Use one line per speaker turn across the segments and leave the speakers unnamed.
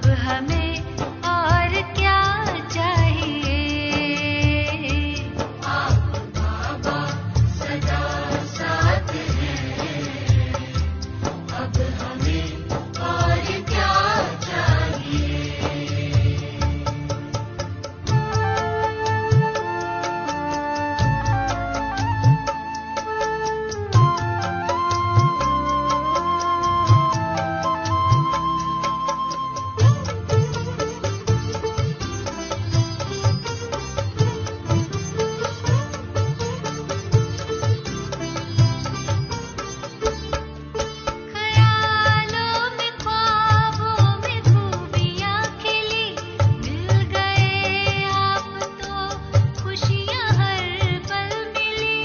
अब हमें और क्या चाहिए। आप बाबा सदा साथ हैं, अब हमें और क्या चाहिए। ख्यालों में ख्वाबों में खूबियाँ खिली, मिल गए आप तो खुशियाँ हर पल मिली।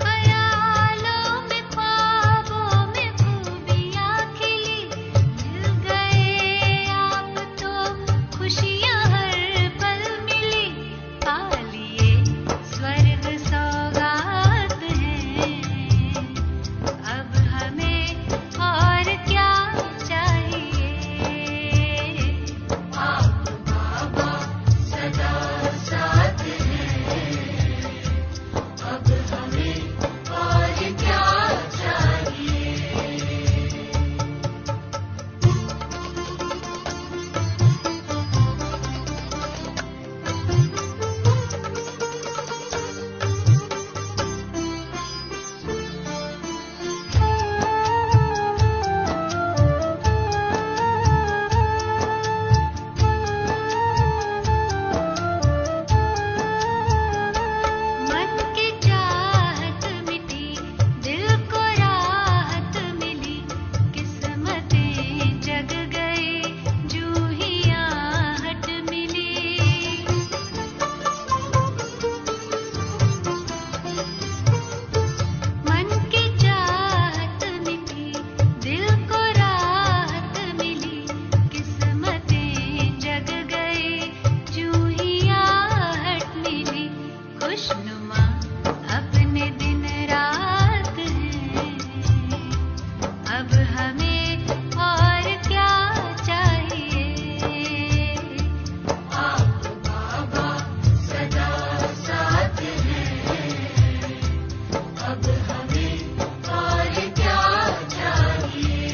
ख्यालों में ख्वाबों में खूबियाँ खिली, मिल गए आप तो खुशियाँ हर पल मिली। पा लिए स्वर्ग सौगात है, अब हमें और क्या चाहिए। आप बाबा सदा साथ हैं, अब हमें और क्या चाहिए। मन की चाहत मिटी, दिल को राहत मिली, किस्मतें जग गई, जूही आहट मिली। मन की चाहत मिटी, दिल को राहत मिली, किस्मतें जग गई, जूही आहट मिली। खुशनुमा अपने दिन रात हैं, अब हमें और क्या चाहिए। आप बाबा सदा साथ हैं, अब हमें और क्या चाहिए।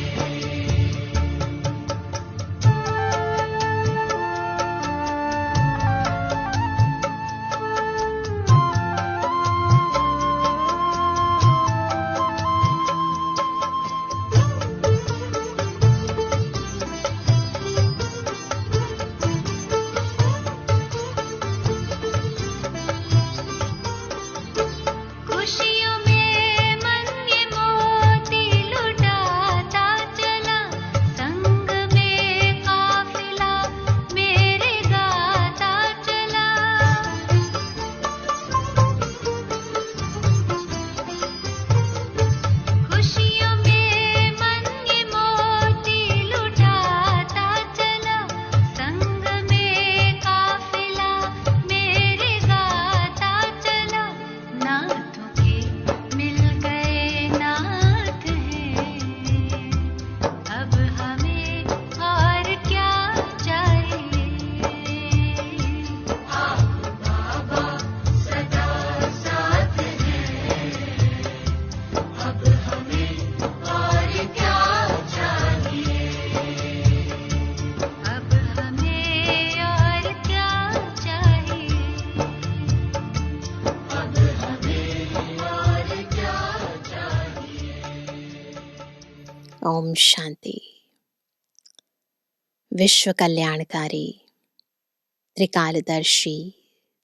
खुशियों में मन ये मोती लुटाता चला, संग में काफिला मेरे गाता चला। खुशियों में मन ये मोती लुटाता चला, संग में काफिला मेरे गाता चला। नाथों के मिल गए नाथ हैं, अब हमें और क्या चाहिए। आप बाबा सदा साथ हैं, अब हमें और क्या चाहिए। अब हमें और क्या चाहिए। अब हमें और क्या चाहिए।
ओम शांति। विश्व कल्याणकारी त्रिकालदर्शी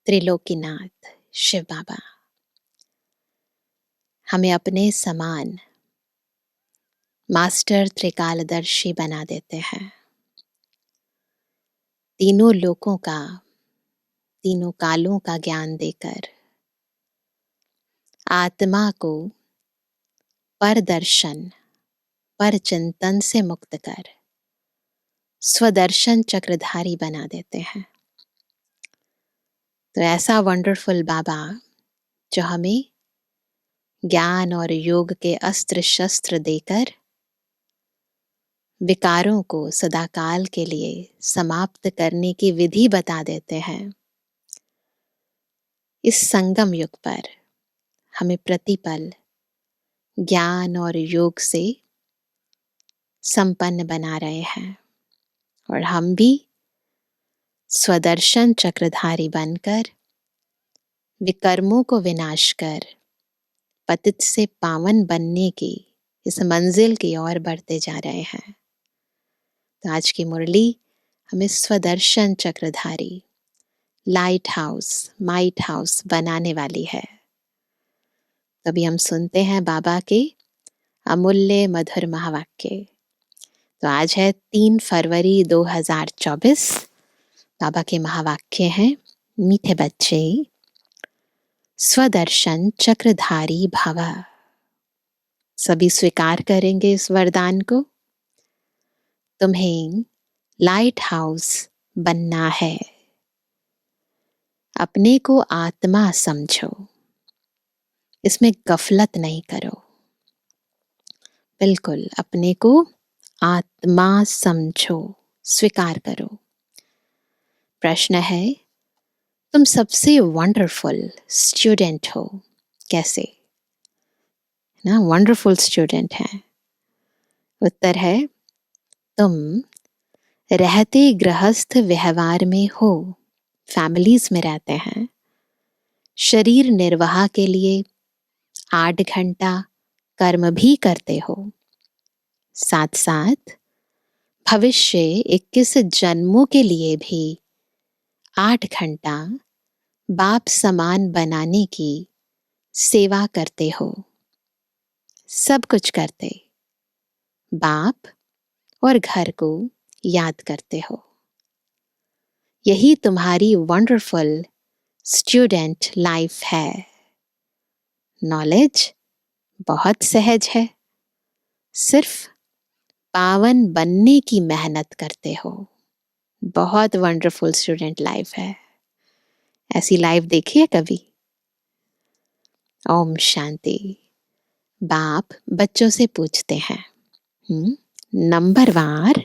त्रिलोकीनाथ शिव बाबा हमें अपने समान मास्टर त्रिकालदर्शी बना देते हैं। तीनों लोकों का, तीनों कालों का ज्ञान देकर आत्मा को पर दर्शन, पर चिंतन से मुक्त कर स्वदर्शन चक्रधारी बना देते हैं। तो ऐसा वंडरफुल बाबा जो हमें ज्ञान और योग के अस्त्र शस्त्र देकर विकारों को सदाकाल के लिए समाप्त करने की विधि बता देते हैं। इस संगम युग पर हमें प्रतिपल ज्ञान और योग से संपन्न बना रहे हैं और हम भी स्वदर्शन चक्रधारी बनकर विकर्मों को विनाश कर पतित से पावन बनने की इस मंजिल की ओर बढ़ते जा रहे हैं। तो आज की मुरली हमें स्वदर्शन चक्रधारी लाइट हाउस माइट हाउस बनाने वाली है। तभी हम सुनते हैं बाबा के अमूल्य मधुर महावाक्य। तो आज है 3 फरवरी 2024। बाबा के महावाक्य हैं, मीठे बच्चे स्वदर्शन चक्रधारी भव। सभी स्वीकार करेंगे इस वरदान को। तुम्हें लाइट हाउस बनना है। अपने को आत्मा समझो, इसमें गफलत नहीं करो। बिल्कुल अपने को आत्मा समझो, स्वीकार करो। प्रश्न है, तुम सबसे वंडरफुल स्टूडेंट हो। कैसे ना वंडरफुल स्टूडेंट है? उत्तर है, तुम रहते गृहस्थ व्यवहार में हो, फैमिलीज में रहते हैं। शरीर निर्वाह के लिए 8 घंटा कर्म भी करते हो। साथ साथ भविष्य 21 जन्मों के लिए भी 8 घंटा बाप समान बनाने की सेवा करते हो। सब कुछ करते बाप और घर को याद करते हो। यही तुम्हारी वंडरफुल स्टूडेंट लाइफ है। नॉलेज बहुत सहज है, सिर्फ पावन बनने की मेहनत करते हो। बहुत वंडरफुल स्टूडेंट लाइफ है। ऐसी लाइफ देखी है कभी? ओम शांति। बाप बच्चों से पूछते हैं, नंबरवार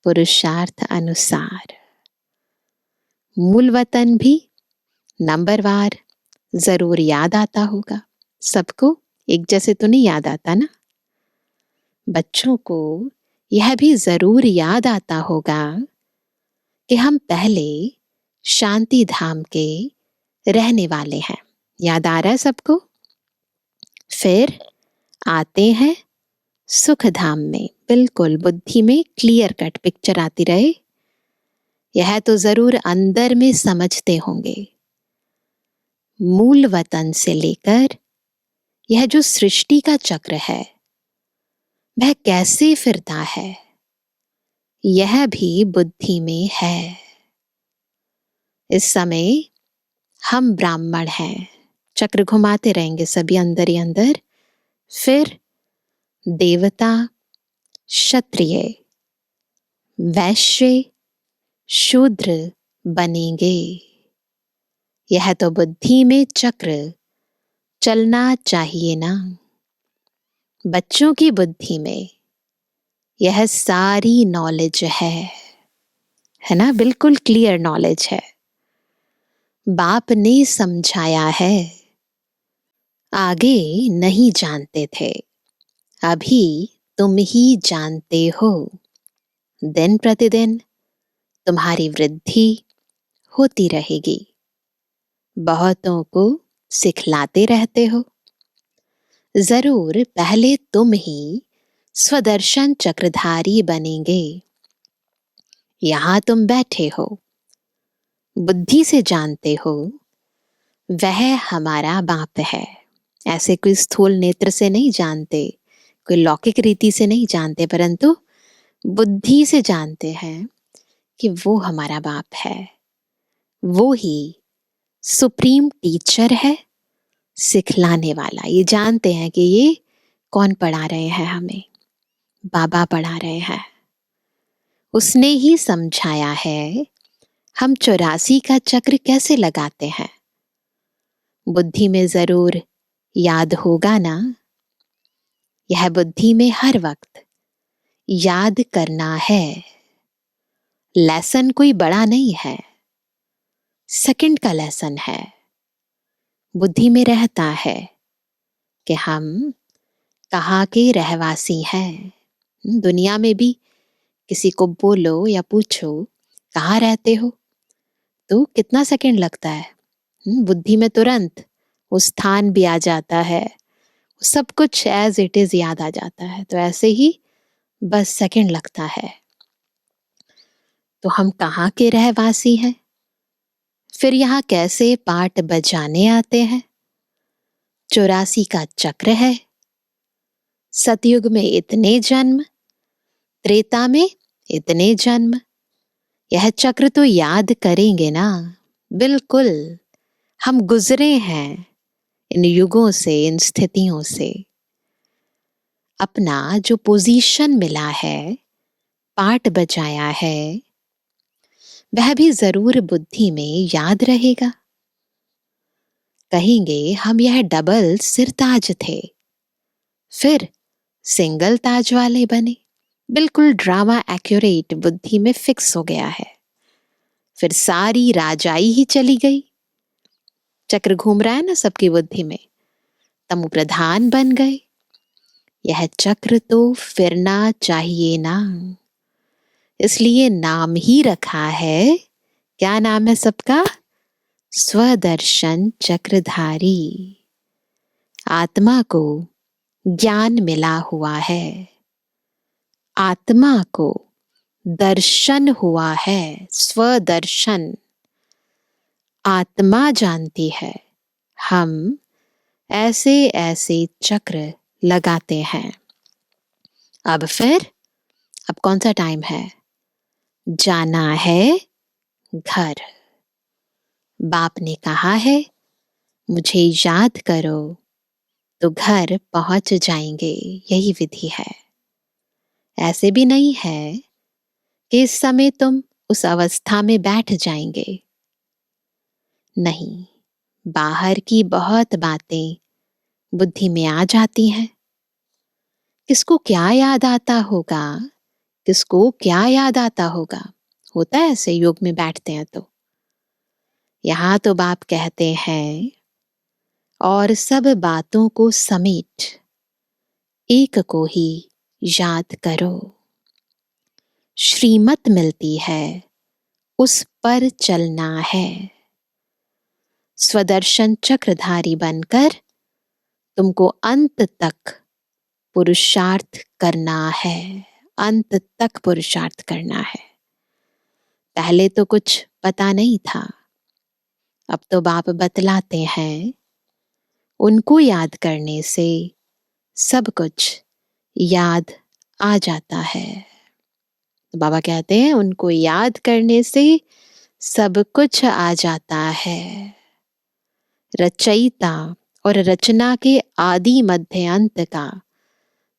पुरुषार्थ अनुसार। मूल वतन भी नंबरवार जरूर याद आता होगा। सबको एक जैसे तो नहीं याद आता ना। बच्चों को यह भी जरूर याद आता होगा कि हम पहले शांति धाम के रहने वाले हैं। याद आ रहा है सबको? फिर आते हैं सुख धाम में। बिल्कुल बुद्धि में क्लियर कट पिक्चर आती रहे। यह तो जरूर अंदर में समझते होंगे। मूल वतन से लेकर यह जो सृष्टि का चक्र है वह कैसे फिरता है, यह भी बुद्धि में है। इस समय हम ब्राह्मण हैं, चक्र घुमाते रहेंगे सभी अंदर ही अंदर। फिर देवता, क्षत्रिय, वैश्य, शूद्र बनेंगे। यह तो बुद्धि में चक्र चलना चाहिए ना। बच्चों की बुद्धि में यह सारी नॉलेज है ना? बिल्कुल क्लियर नॉलेज है। बाप ने समझाया है। आगे नहीं जानते थे, अभी तुम ही जानते हो। दिन प्रतिदिन तुम्हारी वृद्धि होती रहेगी। बहुतों को सिखलाते रहते हो। जरूर पहले तुम ही स्वदर्शन चक्रधारी बनेंगे। यहां तुम बैठे हो, बुद्धि से जानते हो वह हमारा बाप है। ऐसे कोई स्थूल नेत्र से नहीं जानते, कोई लौकिक रीति से नहीं जानते, परंतु बुद्धि से जानते हैं कि वो हमारा बाप है। वो ही सुप्रीम टीचर है, सिखलाने वाला। ये जानते हैं कि ये कौन पढ़ा रहे हैं हमें? बाबा पढ़ा रहे हैं। उसने ही समझाया है हम 84 का चक्र कैसे लगाते हैं। बुद्धि में जरूर याद होगा ना? यह बुद्धि में हर वक्त याद करना है। लेसन कोई बड़ा नहीं है, सेकंड का लेसन है। बुद्धि में रहता है कि हम कहाँ के रहवासी हैं। दुनिया में भी किसी को बोलो या पूछो कहाँ रहते हो, तो कितना सेकंड लगता है। बुद्धि में तुरंत वो स्थान भी आ जाता है, सब कुछ एज इट इज याद आ जाता है। तो ऐसे ही बस सेकंड लगता है। तो हम कहाँ के रहवासी हैं? फिर यहाँ कैसे पाठ बजाने आते हैं? 84 का चक्र है। सतयुग में इतने जन्म, त्रेता में इतने जन्म। यह चक्र तो याद करेंगे ना? बिल्कुल, हम गुजरे हैं इन युगों से, इन स्थितियों से। अपना जो पोजीशन मिला है, पाठ बजाया है, वह भी जरूर बुद्धि में याद रहेगा। कहेंगे हम यह डबल सिरताज थे, फिर सिंगल ताज वाले बने। बिल्कुल ड्रामा एक्यूरेट बुद्धि में फिक्स हो गया है। फिर सारी राजाई ही चली गई। चक्र घूम रहा है ना सबकी बुद्धि में, तमु प्रधान बन गए। यह चक्र तो फिरना चाहिए ना, इसलिए नाम ही रखा है। क्या नाम है सबका? स्वदर्शन चक्रधारी। आत्मा को ज्ञान मिला हुआ है, आत्मा को दर्शन हुआ है। स्वदर्शन आत्मा जानती है, हम ऐसे ऐसे चक्र लगाते हैं। अब फिर, अब कौन सा टाइम है? जाना है घर। बाप ने कहा है मुझे याद करो तो घर पहुंच जाएंगे। यही विधि है। ऐसे भी नहीं है कि इस समय तुम उस अवस्था में बैठ जाएंगे। नहीं, बाहर की बहुत बातें बुद्धि में आ जाती हैं। किसको क्या याद आता होगा, किसको क्या याद आता होगा? होता है ऐसे, योग में बैठते हैं तो। यहां तो बाप कहते हैं और सब बातों को समेट एक को ही याद करो। श्रीमत मिलती है, उस पर चलना है। स्वदर्शन चक्रधारी बनकर तुमको अंत तक पुरुषार्थ करना है। अंत तक पुरुषार्थ करना है। पहले तो कुछ पता नहीं था, अब तो बाप बतलाते हैं। उनको याद करने से सब कुछ याद आ जाता है। तो बाबा कहते हैं उनको याद करने से सब कुछ आ जाता है। रचयिता और रचना के आदि मध्य अंत का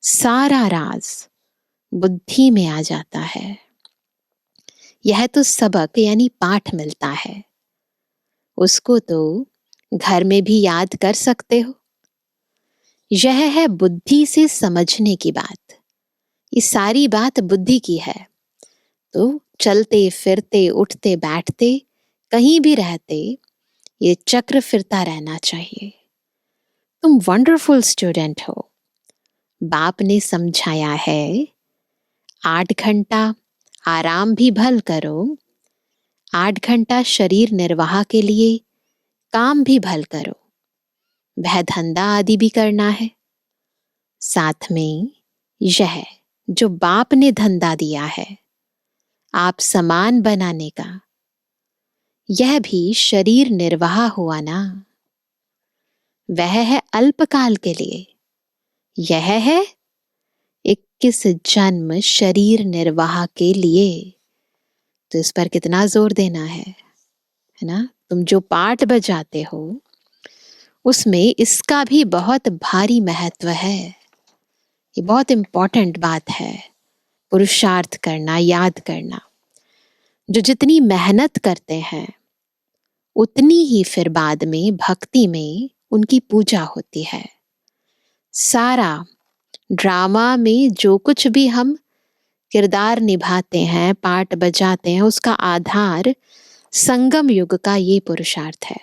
सारा राज बुद्धि में आ जाता है। यह तो सबक यानी पाठ मिलता है, उसको तो घर में भी याद कर सकते हो। यह है बुद्धि से समझने की बात। ये सारी बात बुद्धि की है। तो चलते फिरते उठते बैठते कहीं भी रहते ये चक्र फिरता रहना चाहिए। तुम वंडरफुल स्टूडेंट हो। बाप ने समझाया है 8 घंटा आराम भी भल करो, 8 घंटा शरीर निर्वाह के लिए काम भी भल करो। वह धंधा आदि भी करना है। साथ में यह जो बाप ने धंधा दिया है आप समान बनाने का, यह भी शरीर निर्वाह हुआ ना। वह है अल्पकाल के लिए, यह है 21 जन्म शरीर निर्वाह के लिए। तो इस पर कितना जोर देना है ना? तुम जो पाठ बजाते हो उसमें इसका भी बहुत भारी महत्व है। ये बहुत इंपॉर्टेंट बात है। पुरुषार्थ करना, याद करना। जो जितनी मेहनत करते हैं उतनी ही फिर बाद में भक्ति में उनकी पूजा होती है। सारा ड्रामा में जो कुछ भी हम किरदार निभाते हैं, पार्ट बजाते हैं, उसका आधार संगम युग का ये पुरुषार्थ है।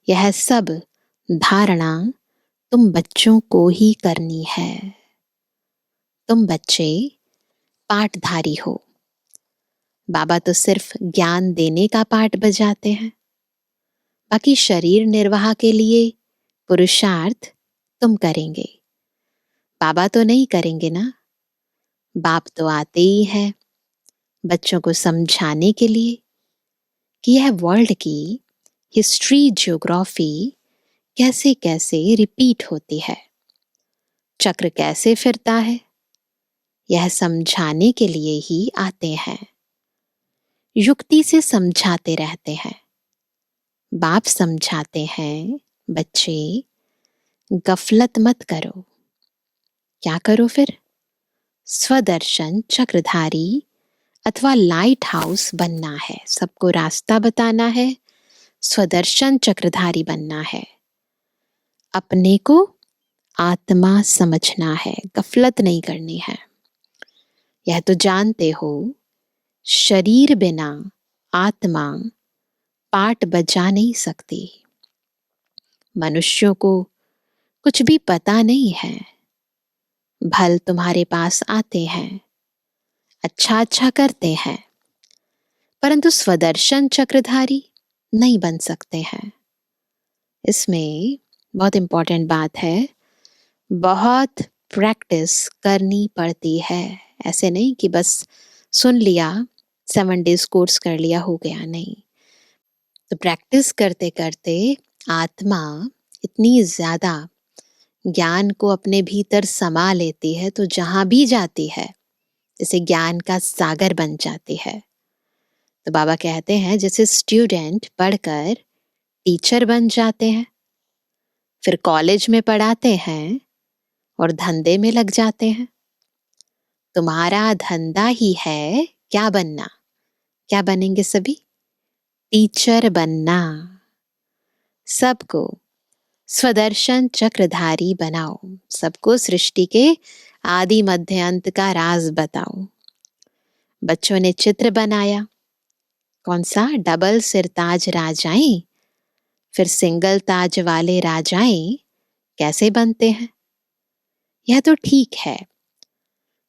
यह सब धारणा तुम बच्चों को ही करनी है। तुम बच्चे पाठधारी हो। बाबा तो सिर्फ ज्ञान देने का पाठ बजाते हैं, बाकी शरीर निर्वाह के लिए पुरुषार्थ तुम करेंगे। बाबा तो नहीं करेंगे ना। बाप तो आते ही हैं बच्चों को समझाने के लिए कि यह वर्ल्ड की हिस्ट्री, ज्योग्राफी कैसे कैसे रिपीट होती है, चक्र कैसे फिरता है, यह समझाने के लिए ही आते हैं। युक्ति से समझाते रहते हैं। बाप समझाते हैं, बच्चे गफलत मत करो। क्या करो फिर? स्वदर्शन चक्रधारी अथवा लाइट हाउस बनना है। सबको रास्ता बताना है, स्वदर्शन चक्रधारी बनना है। अपने को आत्मा समझना है, गफलत नहीं करनी है। यह तो जानते हो, शरीर बिना आत्मा पाठ बजा नहीं सकती। मनुष्यों को कुछ भी पता नहीं है। भल तुम्हारे पास आते हैं, अच्छा अच्छा करते हैं, परंतु स्वदर्शन चक्रधारी नहीं बन सकते हैं। इसमें बहुत इंपॉर्टेंट बात है, बहुत प्रैक्टिस करनी पड़ती है। ऐसे नहीं कि बस सुन लिया, 7 डेज कोर्स कर लिया, हो गया, नहीं। तो प्रैक्टिस करते करते आत्मा इतनी ज्यादा ज्ञान को अपने भीतर समा लेती है, तो जहां भी जाती है जैसे ज्ञान का सागर बन जाती है। तो बाबा कहते हैं जैसे स्टूडेंट पढ़कर टीचर बन जाते हैं, फिर कॉलेज में पढ़ाते हैं और धंधे में लग जाते हैं। तुम्हारा धंधा ही है क्या बनना। क्या बनेंगे सभी? टीचर बनना। सबको स्वदर्शन चक्रधारी बनाओ। सबको सृष्टि के आदि मध्य अंत का राज बताओ। बच्चों ने चित्र बनाया, कौन सा? डबल सिरताज राजाएं, फिर सिंगल ताज वाले राजाएं कैसे बनते हैं? यह तो ठीक है,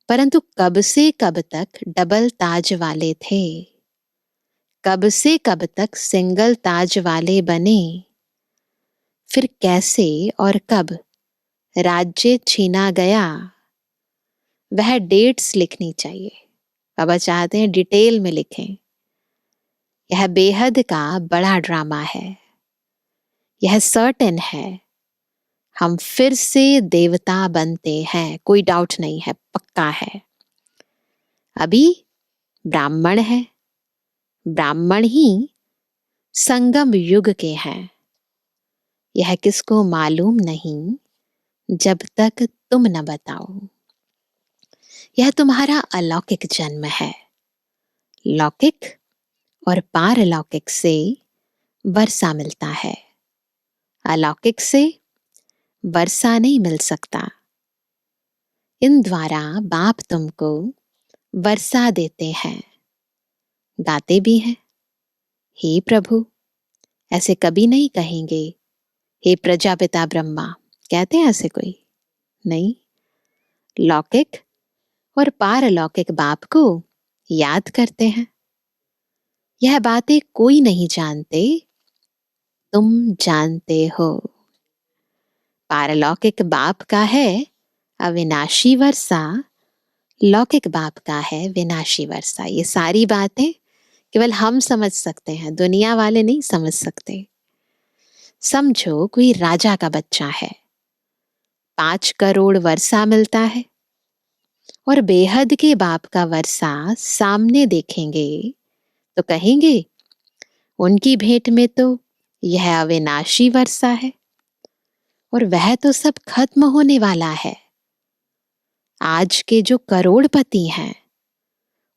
परंतु कब से कब तक डबल ताज वाले थे? कब से कब तक सिंगल ताज वाले बने? फिर कैसे और कब राज्य छीना गया? वह डेट्स लिखनी चाहिए। बाबा चाहते हैं डिटेल में लिखें। यह बेहद का बड़ा ड्रामा है। यह सर्टेन है, हम फिर से देवता बनते हैं, कोई डाउट नहीं है, पक्का है। अभी ब्राह्मण है, ब्राह्मण ही संगम युग के हैं। यह किसको मालूम नहीं जब तक तुम न बताओ। यह तुम्हारा अलौकिक जन्म है। लौकिक और पारलौकिक से वर्षा मिलता है, अलौकिक से वर्षा नहीं मिल सकता। इन द्वारा बाप तुमको वर्षा देते हैं। गाते भी हैं, हे प्रभु। ऐसे कभी नहीं कहेंगे हे प्रजापिता ब्रह्मा, कहते हैं ऐसे कोई? नहीं। लौकिक और पारलौकिक बाप को याद करते हैं। यह बातें कोई नहीं जानते, तुम जानते हो। पारलौकिक बाप का है अविनाशी वर्षा, लौकिक बाप का है विनाशी वर्षा। ये सारी बातें केवल हम समझ सकते हैं, दुनिया वाले नहीं समझ सकते। समझो कोई राजा का बच्चा है, 5 करोड़ वर्षा मिलता है, और बेहद के बाप का वर्षा सामने देखेंगे तो कहेंगे उनकी भेंट में तो यह अविनाशी वर्षा है, और वह तो सब खत्म होने वाला है। आज के जो करोड़पति हैं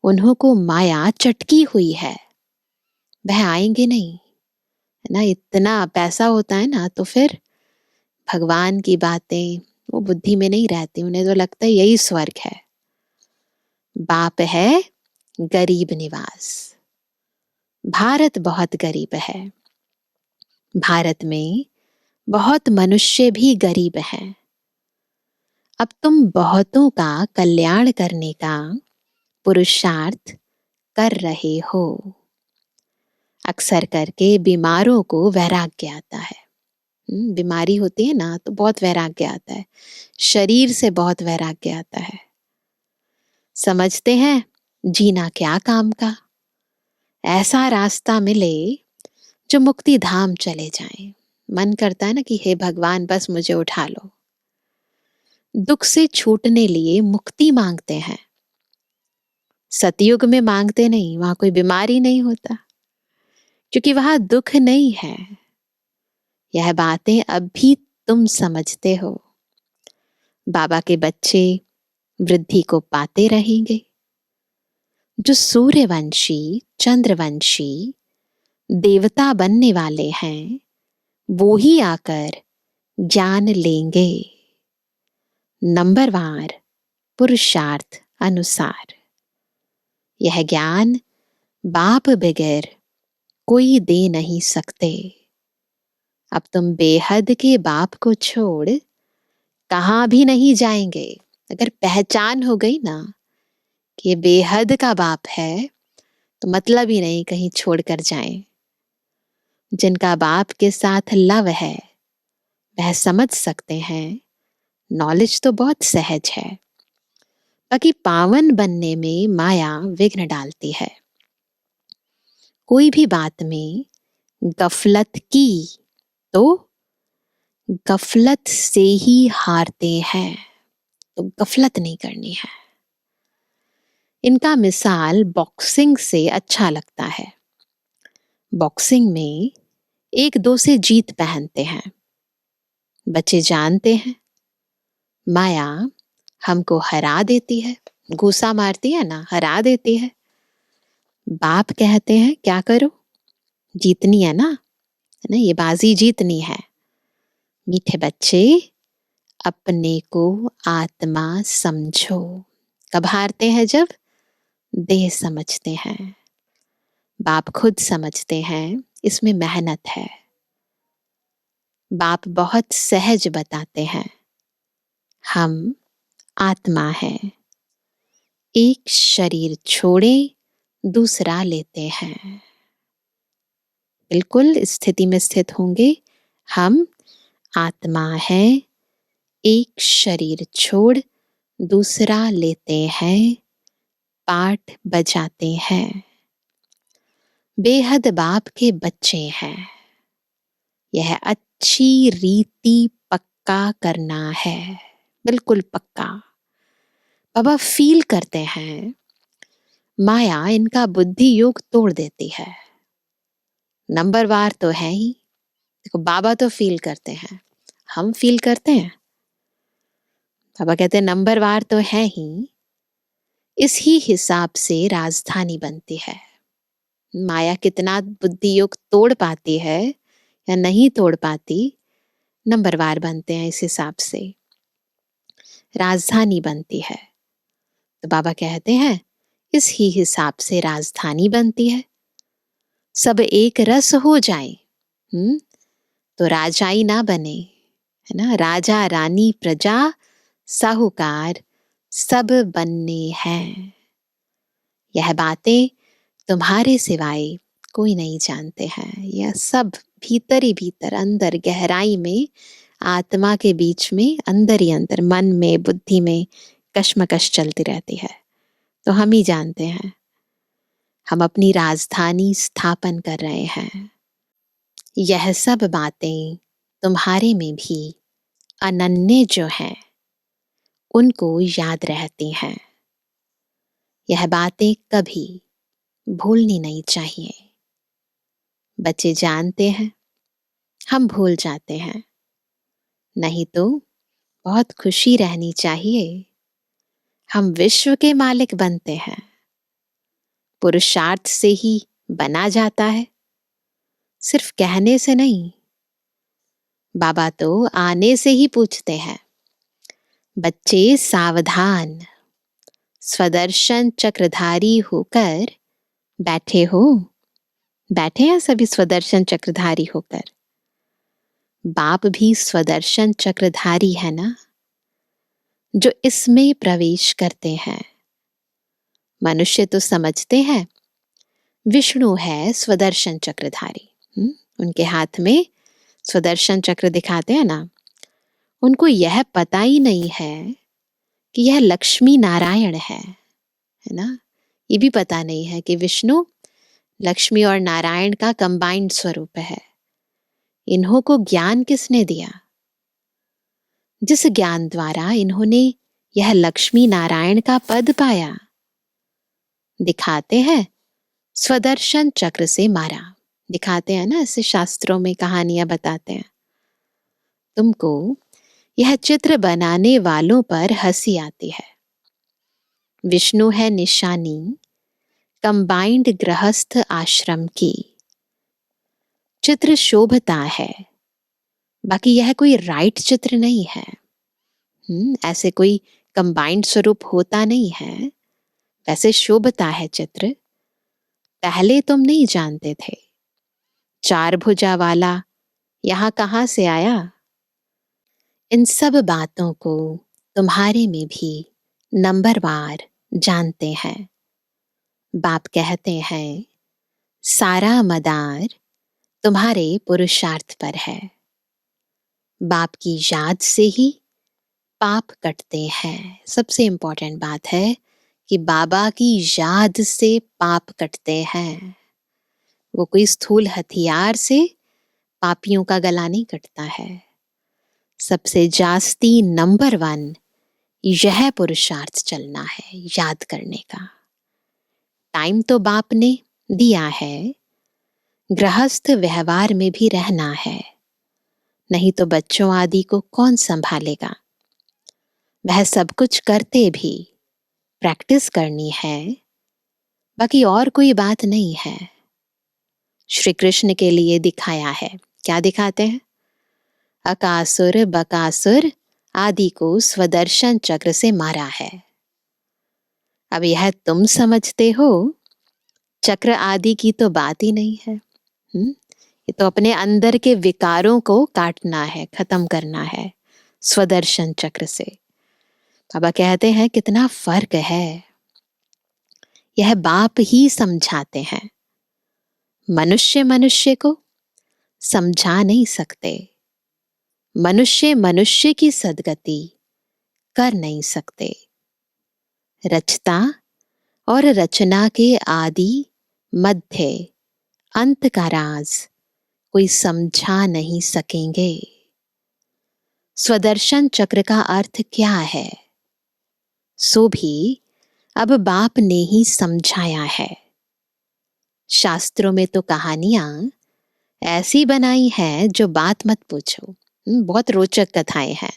उन्हों को माया चटकी हुई है, वह आएंगे नहीं। है ना, इतना पैसा होता है ना तो फिर भगवान की बातें वो बुद्धि में नहीं रहती, उन्हें तो लगता है यही स्वर्ग है। बाप है गरीब निवास। भारत बहुत गरीब है। भारत में बहुत मनुष्य भी गरीब हैं। अब तुम बहुतों का कल्याण करने का पुरुषार्थ कर रहे हो। अक्सर करके बीमारों को वैराग्य आता है। बीमारी होती है ना तो बहुत वैराग्य आता है, शरीर से बहुत वैराग्य आता है। समझते हैं जीना क्या काम का, ऐसा रास्ता मिले जो मुक्ति धाम चले जाएं। मन करता है ना कि हे भगवान बस मुझे उठा लो। दुख से छूटने लिए मुक्ति मांगते हैं, सतयुग में मांगते नहीं, वहां कोई बीमारी नहीं होता क्योंकि वहां दुख नहीं है। यह बातें अब भी तुम समझते हो। बाबा के बच्चे वृद्धि को पाते रहेंगे। जो सूर्यवंशी चंद्रवंशी देवता बनने वाले हैं वो ही आकर ज्ञान लेंगे, नंबरवार पुरुषार्थ अनुसार। यह ज्ञान बाप बगैर कोई दे नहीं सकते। अब तुम बेहद के बाप को छोड़ कहां भी नहीं जाएंगे। अगर पहचान हो गई ना कि ये बेहद का बाप है तो मतलब ही नहीं कहीं छोड़कर जाएं। जिनका बाप के साथ लव है वह समझ सकते हैं, नॉलेज तो बहुत सहज है, बाकी पावन बनने में माया विघ्न डालती है। कोई भी बात में गफलत की तो गफलत से ही हारते हैं, तो गफलत नहीं करनी है। इनका मिसाल बॉक्सिंग से अच्छा लगता है। बॉक्सिंग में एक दो से जीत पहनते हैं। बच्चे जानते हैं माया हमको हरा देती है, घूसा मारती है ना, हरा देती है। बाप कहते हैं क्या करो, जीतनी है ना, है ना, ये बाजी जीतनी है। मीठे बच्चे अपने को आत्मा समझो। कब हारते हैं, जब देह समझते हैं। बाप खुद समझते हैं इसमें मेहनत है। बाप बहुत सहज बताते हैं, हम आत्मा हैं, एक शरीर छोड़े दूसरा लेते हैं। बिल्कुल स्थिति में स्थित होंगे, हम आत्मा हैं, एक शरीर छोड़ दूसरा लेते हैं, पाठ बजाते हैं। बेहद बाप के बच्चे हैं। यह अच्छी रीति पक्का करना है, बिल्कुल पक्का। बाबा फील करते हैं माया इनका बुद्धि योग तोड़ देती है। नंबरवार तो है ही, देखो बाबा तो फील करते हैं, हम फील करते हैं। बाबा कहते हैं नंबरवार तो है ही, इस ही हिसाब से राजधानी बनती है। माया कितना बुद्धि योग तोड़ पाती है या नहीं तोड़ पाती, नंबरवार बनते हैं, इस हिसाब से राजधानी बनती है। तो बाबा कहते हैं इस ही हिसाब से राजधानी बनती है। सब एक रस हो जाए तो राजाई ना बने, है ना। राजा रानी प्रजा साहूकार सब बनने हैं। यह बातें तुम्हारे सिवाय कोई नहीं जानते हैं। यह सब भीतर ही भीतर, अंदर गहराई में, आत्मा के बीच में, अंदर ही अंदर, मन में, बुद्धि में कश्मकश चलती रहती है। तो हम ही जानते हैं। हम अपनी राजधानी स्थापन कर रहे हैं। यह सब बातें तुम्हारे में भी अनन्य जो हैं उनको याद रहती हैं। यह बातें कभी भूलनी नहीं चाहिए। बच्चे जानते हैं, हम भूल जाते हैं, नहीं तो बहुत खुशी रहनी चाहिए। हम विश्व के मालिक बनते हैं, पुरुषार्थ से ही बना जाता है। सिर्फ कहने से नहीं, बाबा तो आने से ही पूछते हैं, बच्चे सावधान, स्वदर्शन चक्रधारी होकर बैठे हो। बैठे हैं सभी स्वदर्शन चक्रधारी होकर। बाप भी स्वदर्शन चक्रधारी है ना, जो इसमें प्रवेश करते हैं। मनुष्य तो समझते हैं विष्णु है स्वदर्शन चक्रधारी। उनके हाथ में स्वदर्शन चक्र दिखाते हैं ना, उनको यह पता ही नहीं है कि यह लक्ष्मी नारायण है ना। ये भी पता नहीं है कि विष्णु लक्ष्मी और नारायण का कंबाइंड स्वरूप है। इन्हों को ज्ञान किसने दिया? जिस ज्ञान द्वारा इन्होंने यह लक्ष्मी नारायण का पद पाया, दिखाते हैं स्वदर्शन चक्र से मारा। दिखाते हैं ना, ऐसे शास्त्रों में कहानियां बताते हैं। तुमको यह चित्र बनाने वालों पर हंसी आती है। विष्णु है निशानी कंबाइंड गृहस्थ आश्रम की। चित्र शोभता है, बाकी यह कोई राइट चित्र नहीं है। ऐसे कोई कंबाइंड स्वरूप होता नहीं है। वैसे शोभता है चित्र। पहले तुम नहीं जानते थे, चार भुजा वाला यहां कहां से आया? इन सब बातों को तुम्हारे में भी नंबरवार जानते हैं। बाप कहते हैं सारा मदार तुम्हारे पुरुषार्थ पर है। बाप की याद से ही पाप कटते हैं। सबसे इंपॉर्टेंट बात है कि बाबा की याद से पाप कटते हैं। वो कोई स्थूल हथियार से पापियों का गला नहीं कटता है। सबसे जास्ती नंबर 1 यह पुरुषार्थ चलना है, याद करने का। टाइम तो बाप ने दिया है, गृहस्थ व्यवहार में भी रहना है, नहीं तो बच्चों आदि को कौन संभालेगा? वह सब कुछ करते भी प्रैक्टिस करनी है, बाकी और कोई बात नहीं है। श्री कृष्ण के लिए दिखाया है। क्या दिखाते हैं? अकासुर बकासुर आदि को स्वदर्शन चक्र से मारा है। अब यह तुम समझते हो, चक्र आदि की तो बात ही नहीं है। ये तो अपने अंदर के विकारों को काटना है, खत्म करना है स्वदर्शन चक्र से। बाबा कहते हैं कितना फर्क है। यह बाप ही समझाते हैं। मनुष्य मनुष्य को समझा नहीं सकते। मनुष्य मनुष्य की सद्गति कर नहीं सकते। रचता और रचना के आदि मध्य अंत का राज कोई समझा नहीं सकेंगे। स्वदर्शन चक्र का अर्थ क्या है, सो भी अब बाप ने ही समझाया है। शास्त्रों में तो कहानियां ऐसी बनाई है जो बात मत पूछो। बहुत रोचक कथाएं हैं।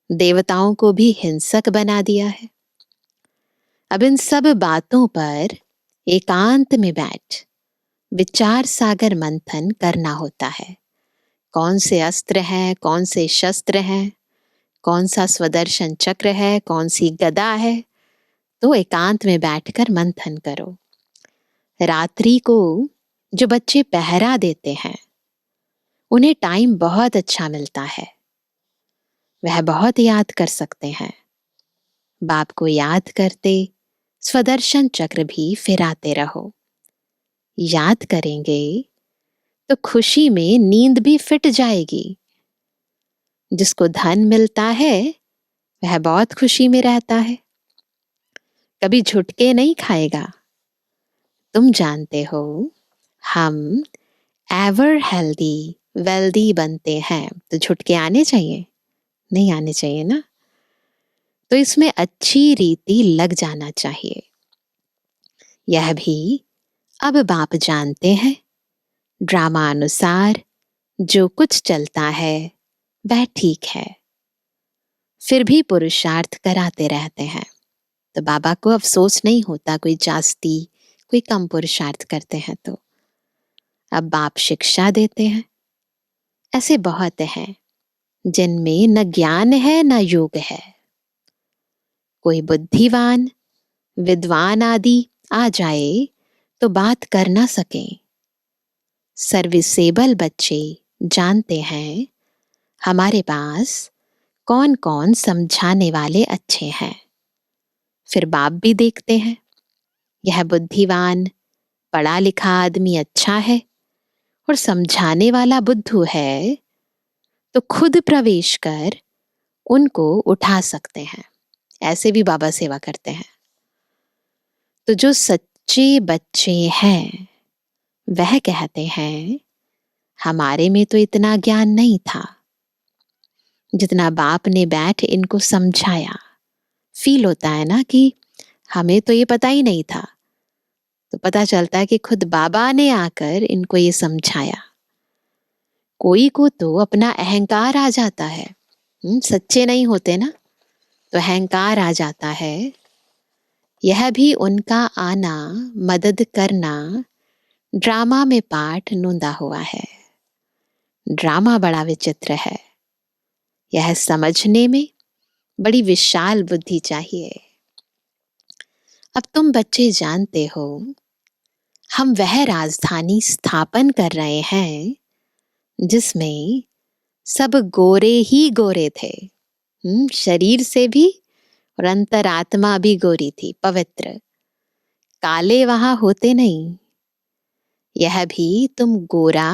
देवताओं को भी हिंसक बना दिया है। अब इन सब बातों पर एकांत में बैठ विचार सागर मंथन करना होता है। कौन से अस्त्र हैं, कौन से शस्त्र हैं, कौन सा स्वदर्शन चक्र है, कौन सी गदा है, तो एकांत में बैठकर मंथन करो। रात्रि को जो बच्चे पहरा देते हैं, उन्हें टाइम बहुत अच्छा मिलता है। वह बहुत याद कर सकते हैं। बाप को याद करते स्वदर्शन चक्र भी फिराते रहो। याद करेंगे तो खुशी में नींद भी फिट जाएगी। जिसको धन मिलता है वह बहुत खुशी में रहता है, कभी झुटके नहीं खाएगा। तुम जानते हो हम एवर हेल्दी वेल्दी बनते हैं, तो झुटके आने चाहिए? नहीं आने चाहिए ना। तो इसमें अच्छी रीति लग जाना चाहिए। यह भी अब बाप जानते हैं। ड्रामा अनुसार जो कुछ चलता है वह ठीक है, फिर भी पुरुषार्थ कराते रहते हैं। तो बाबा को अफसोस नहीं होता कोई जास्ती, कोई कम पुरुषार्थ करते हैं तो। अब बाप शिक्षा देते हैं। ऐसे बहुत हैं जिनमें न ज्ञान है न योग है। कोई बुद्धिवान विद्वान आदि आ जाए तो बात कर ना सके। सर्विसेबल बच्चे जानते हैं हमारे पास कौन कौन समझाने वाले अच्छे हैं। फिर बाप भी देखते हैं यह बुद्धिवान पढ़ा लिखा आदमी अच्छा है और समझाने वाला बुद्धू है, तो खुद प्रवेश कर उनको उठा सकते हैं। ऐसे भी बाबा सेवा करते हैं। तो जो सच्चे बच्चे हैं वह कहते हैं हमारे में तो इतना ज्ञान नहीं था जितना बाप ने बैठ इनको समझाया। फील होता है ना कि हमें तो ये पता ही नहीं था। तो पता चलता है कि खुद बाबा ने आकर इनको ये समझाया। कोई को तो अपना अहंकार आ जाता है। सच्चे नहीं होते ना, तो अहंकार आ जाता है। यह भी उनका आना मदद करना ड्रामा में पाठ नूंदा हुआ है। ड्रामा बड़ा विचित्र है। यह समझने में बड़ी विशाल बुद्धि चाहिए। अब तुम बच्चे जानते हो हम वह राजधानी स्थापन कर रहे हैं जिसमें सब गोरे ही गोरे थे। शरीर से भी और अंतरात्मा भी गोरी थी, पवित्र। काले वहां होते नहीं। यह भी तुम गोरा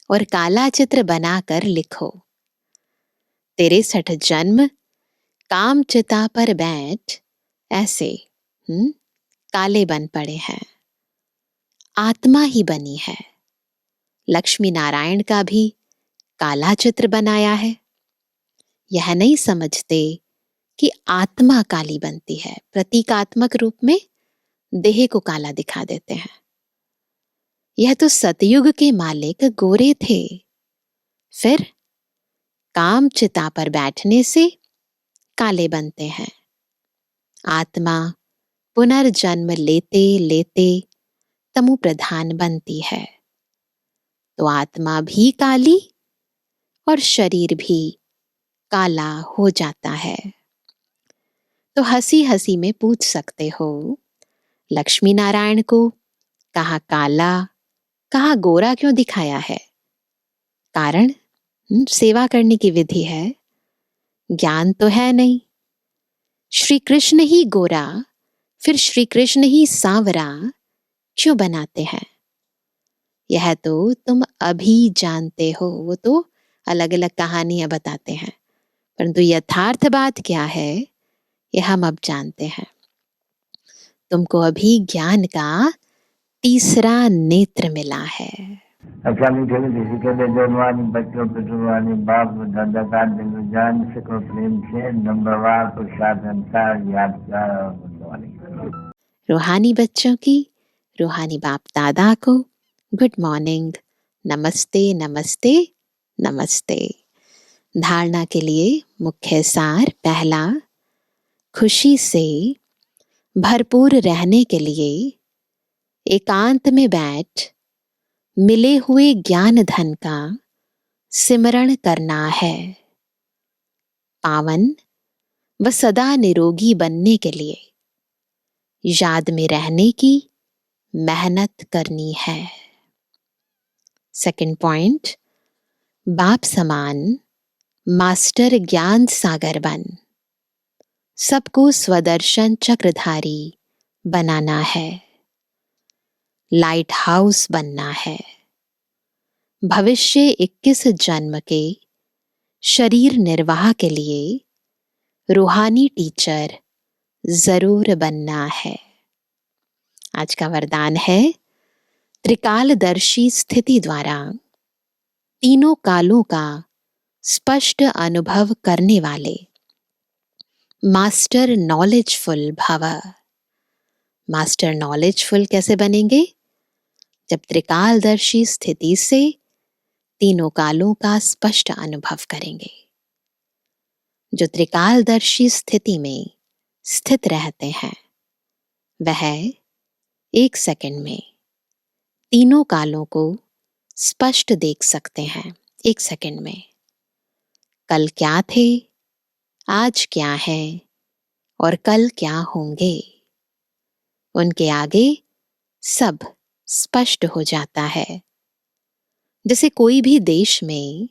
और काला चित्र बनाकर लिखो। 63 जन्म काम चिता पर बैठ ऐसे काले बन पड़े हैं। आत्मा ही बनी है। लक्ष्मी नारायण का भी काला चित्र बनाया है। यह नहीं समझते कि आत्मा काली बनती है। प्रतीकात्मक रूप में देह को काला दिखा देते हैं। यह तो सतयुग के मालिक गोरे थे, फिर काम चिता पर बैठने से काले बनते हैं। आत्मा पुनर्जन्म लेते लेते तमु प्रधान बनती है, तो आत्मा भी काली और शरीर भी काला हो जाता है। तो हंसी हंसी में पूछ सकते हो लक्ष्मी नारायण को कहाँ काला कहाँ गोरा क्यों दिखाया है? कारण सेवा करने की विधि है। ज्ञान तो है नहीं। श्री कृष्ण ही गोरा फिर श्री कृष्ण ही सांवरा क्यों बनाते हैं? यह तो तुम अभी जानते हो। वो तो अलग अलग कहानियां बताते हैं, परंतु यथार्थ बात क्या है यह हम अब जानते हैं। तुमको अभी ज्ञान का तीसरा नेत्र मिला है।
अच्छा मीठे में किसी के लिए जन्मवानी बच्चों पे जुर्मानी बाप दादा का दिल जान सको प्रेम से नंबरवार प्रसाद अनुसार यादगार और बुद्धवानी।
रूहानी बच्चों की रूहानी बाप दादा को गुड मॉर्निंग, नमस्ते नमस्ते नमस्ते। धारणा के लिए मुख्य सार पहला, खुशी से भरपूर रहने के लिए एकांत में बैठ मिले हुए ज्ञान धन का सिमरण करना है। पावन व सदा निरोगी बनने के लिए याद में रहने की मेहनत करनी है। सेकंड पॉइंट, बाप समान मास्टर ज्ञान सागर बन सबको स्वदर्शन चक्रधारी बनाना है। लाइट हाउस बनना है। भविष्य 21 जन्म के शरीर निर्वाह के लिए रूहानी टीचर जरूर बनना है। आज का वरदान है त्रिकालदर्शी स्थिति द्वारा तीनों कालों का स्पष्ट अनुभव करने वाले मास्टर नॉलेजफुल भव। मास्टर नॉलेजफुल कैसे बनेंगे? जब त्रिकालदर्शी स्थिति से तीनों कालों का स्पष्ट अनुभव करेंगे। जो त्रिकालदर्शी स्थिति में स्थित रहते हैं वह 1 सेकंड में तीनों कालों को स्पष्ट देख सकते हैं 1 सेकंड में। कल क्या थे, आज क्या है और कल क्या होंगे, उनके आगे सब स्पष्ट हो जाता है। जैसे कोई भी देश में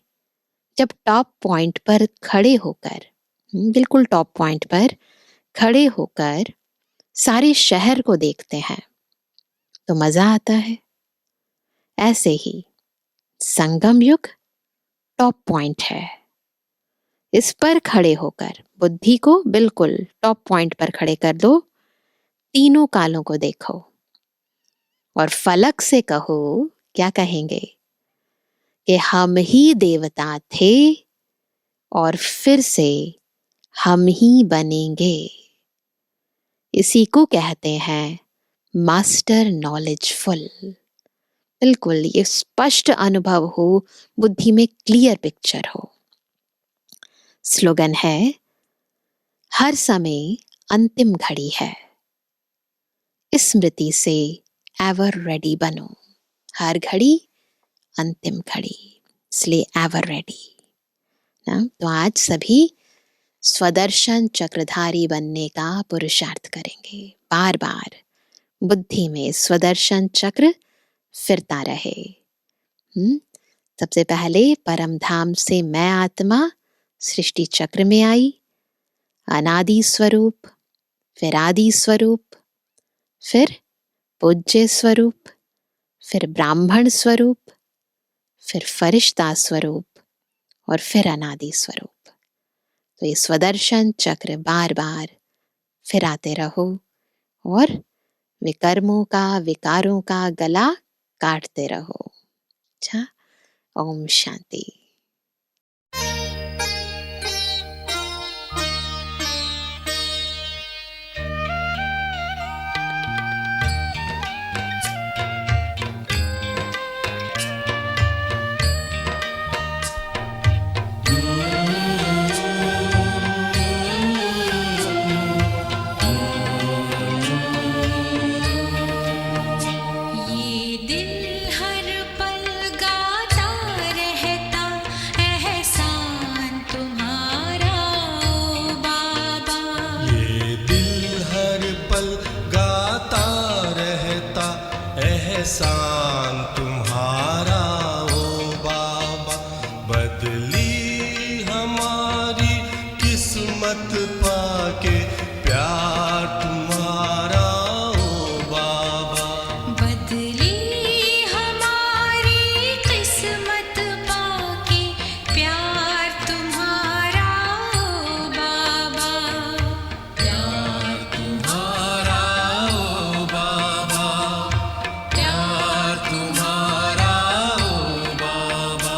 जब टॉप पॉइंट पर खड़े होकर, बिल्कुल टॉप पॉइंट पर खड़े होकर सारे शहर को देखते हैं तो मजा आता है। ऐसे ही संगम युग टॉप पॉइंट है। इस पर खड़े होकर बुद्धि को बिल्कुल टॉप पॉइंट पर खड़े कर दो, तीनों कालों को देखो और फलक से कहो, क्या कहेंगे कि हम ही देवता थे और फिर से हम ही बनेंगे। इसी को कहते हैं मास्टर नॉलेजफुल। बिल्कुल ये स्पष्ट अनुभव हो, बुद्धि में क्लियर पिक्चर हो। स्लोगन है, हर समय अंतिम घड़ी है, स्मृति से एवर रेडी बनो। हर घड़ी अंतिम घड़ी, इसलिए एवर रेडी ना। तो आज सभी स्वदर्शन चक्रधारी बनने का पुरुषार्थ करेंगे। बार बार बुद्धि में स्वदर्शन चक्र फिरता रहे। सबसे पहले परम धाम से मैं आत्मा सृष्टि चक्र में आई, अनादि स्वरूप, फिर आदि स्वरूप, फिर पूज्य स्वरूप, फिर ब्राह्मण स्वरूप, फिर फरिश्ता स्वरूप और फिर अनादि स्वरूप। तो ये स्वदर्शन चक्र बार बार फिराते रहो और विकर्मों का, विकारों का गला काटते रहो। अच्छा, ओम शांति।
ये दिल हर पल गाता रहता एहसान तुम्हारा ओ बाबा।
ये दिल हर पल गाता रहता एहसान तुम्हारा ओ बाबा। बदली हमारी किस्मत पाके प्यार तुम्हारा ओ बाबा।
बदली हमारी किस्मत पाके प्यार तुम्हारा ओ बाबा।
प्यार तुम्हारा ओ बाबा, प्यार तुम्हारा ओ बाबा।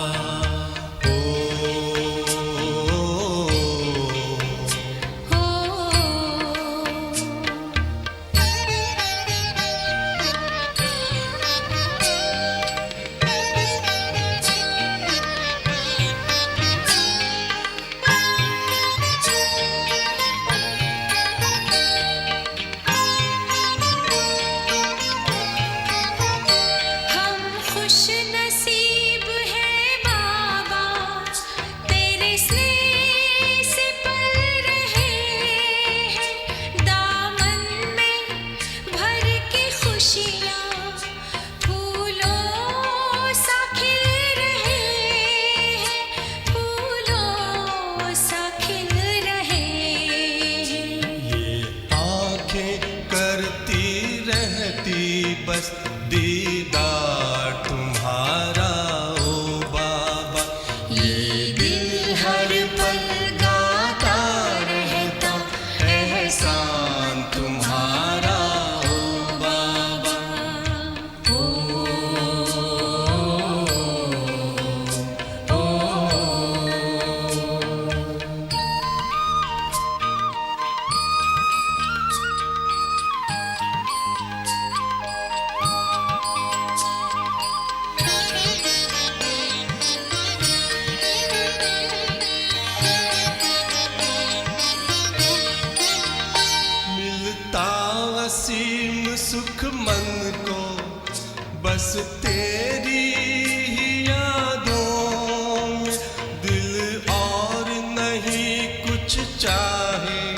हम खुश नसीब हैं बाबा, तेरे स्नेह से पल रहे हैं। दामन में भर के खुशियाँ फूलों सा खिल रहे हैं, फूलों सा खिल रहे हैं।
ये आंखें करती रहती बस दीदार तुम्हारा ओ बाबा। ये दिल हर पल गाता रहता एहसान तुम्हारा ओ बाबा। मिलता असीम सुख मन को बस तेरी ही चाहे